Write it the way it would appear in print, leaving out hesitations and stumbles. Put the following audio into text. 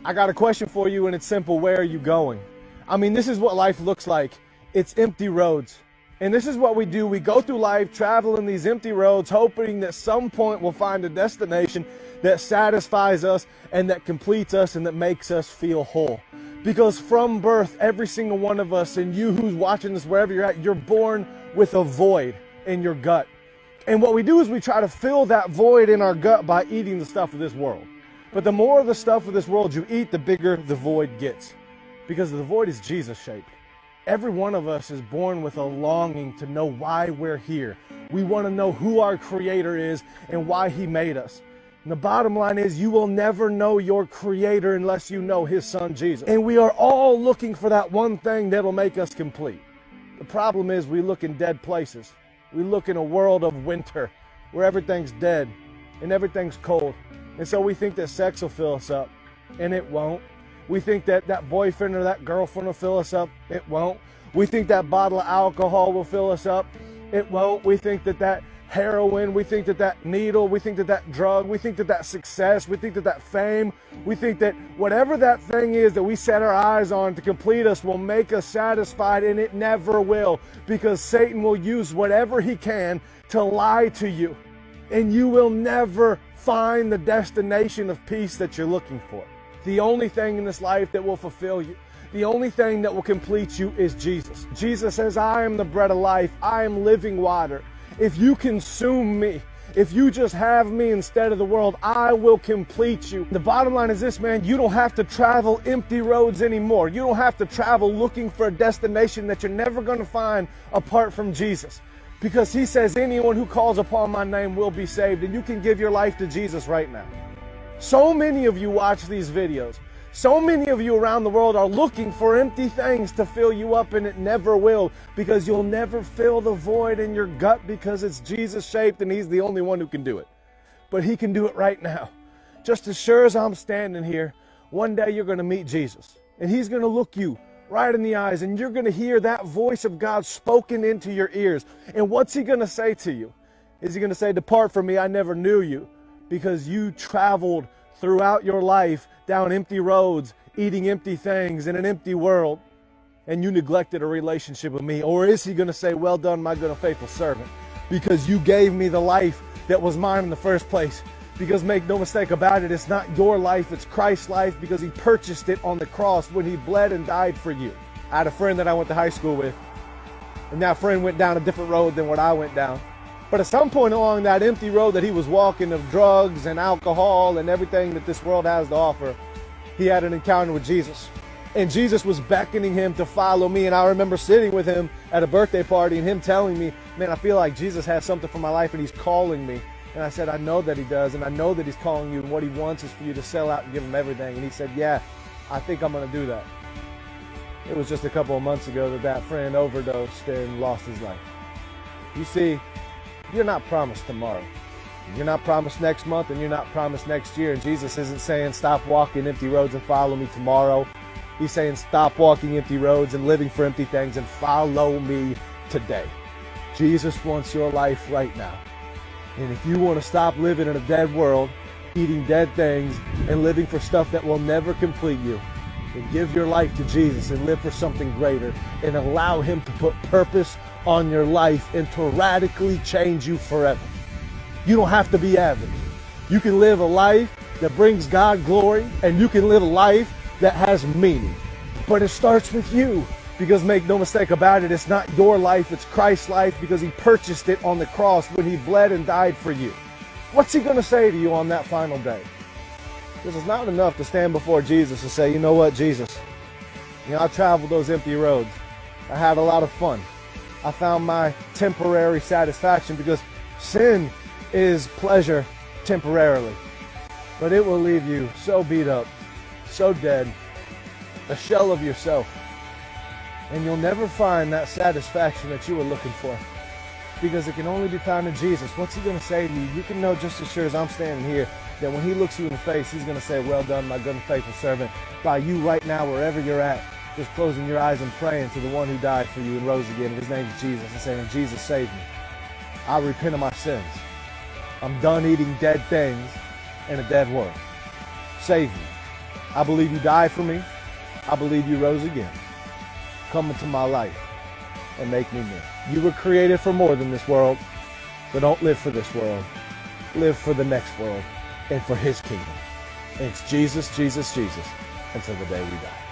I got a question for you, and it's simple. Where are you going? I mean, this is what life looks like. It's empty roads. And this is what we do. We go through life traveling these empty roads, hoping that some point we'll find a destination that satisfies us and that completes us and that makes us feel whole. Because from birth, every single one of us, and you who's watching this, wherever you're at, you're born with a void in your gut. And what we do is we try to fill that void in our gut by eating the stuff of this world. But the more of the stuff of this world you eat, the bigger the void gets. Because the void is Jesus-shaped. Every one of us is born with a longing to know why we're here. We want to know who our Creator is and why He made us. And the bottom line is you will never know your Creator unless you know His Son, Jesus. And we are all looking for that one thing that'll make us complete. The problem is we look in dead places. We look in a world of winter where everything's dead and everything's cold. And so we think that sex will fill us up, and it won't. We think that that boyfriend or that girlfriend will fill us up. It won't. We think that bottle of alcohol will fill us up. It won't. We think that that heroin, we think that that needle, we think that that drug, we think that that success, we think that that fame, we think that whatever that thing is that we set our eyes on to complete us will make us satisfied, and it never will, because Satan will use whatever he can to lie to you, and you will never find the destination of peace that you're looking for. The only thing in this life that will fulfill you, the only thing that will complete you is Jesus. Jesus says, I am the bread of life. I am living water. If you consume me, if you just have me instead of the world, I will complete you. The bottom line is this, man, you don't have to travel empty roads anymore. You don't have to travel looking for a destination that you're never going to find apart from Jesus. Because He says anyone who calls upon my name will be saved, and you can give your life to Jesus right now. So many of you watch these videos. So many of you around the world are looking for empty things to fill you up, and it never will, because you'll never fill the void in your gut, because it's Jesus-shaped and He's the only one who can do it. But He can do it right now. Just as sure as I'm standing here, one day you're going to meet Jesus, and He's going to look you right in the eyes, and you're going to hear that voice of God spoken into your ears. And what's He going to say to you? Is He going to say, depart from me, I never knew you, because you traveled throughout your life down empty roads, eating empty things in an empty world, and you neglected a relationship with me? Or is He going to say, well done, my good and faithful servant, because you gave me the life that was mine in the first place? Because make no mistake about it, it's not your life, it's Christ's life, because He purchased it on the cross when He bled and died for you. I had a friend that I went to high school with, and that friend went down a different road than what I went down. But at some point along that empty road that he was walking of drugs and alcohol and everything that this world has to offer, he had an encounter with Jesus. And Jesus was beckoning him to follow me. And I remember sitting with him at a birthday party and him telling me, man, I feel like Jesus has something for my life and He's calling me. And I said, I know that He does, and I know that He's calling you, and what He wants is for you to sell out and give Him everything. And he said, yeah, I think I'm going to do that. It was just a couple of months ago that that friend overdosed and lost his life. You see, you're not promised tomorrow. You're not promised next month, and you're not promised next year. And Jesus isn't saying stop walking empty roads and follow me tomorrow. He's saying stop walking empty roads and living for empty things and follow me today. Jesus wants your life right now. And if you want to stop living in a dead world, eating dead things, and living for stuff that will never complete you, then give your life to Jesus and live for something greater, and allow Him to put purpose on your life and to radically change you forever. You don't have to be average. You can live a life that brings God glory, and you can live a life that has meaning. But it starts with you, because make no mistake about it, it's not your life, it's Christ's life, because He purchased it on the cross when He bled and died for you. What's He going to say to you on that final day? Because it's not enough to stand before Jesus and say, you know what, Jesus, I traveled those empty roads. I had a lot of fun. I found my temporary satisfaction, because sin is pleasure temporarily, but it will leave you so beat up, so dead, a shell of yourself, and you'll never find that satisfaction that you were looking for, because it can only be found in Jesus. What's He going to say to you? You can know just as sure as I'm standing here that when He looks you in the face, He's going to say, well done, my good and faithful servant. By you right now, wherever you're at, just closing your eyes and praying to the one who died for you and rose again. His name is Jesus, and saying, Jesus, save me. I repent of my sins. I'm done eating dead things in a dead world. Save me. I believe you died for me. I believe you rose again. Come into my life and make me new. You were created for more than this world, but don't live for this world. Live for the next world and for his kingdom. And it's Jesus, Jesus, Jesus until the day we die.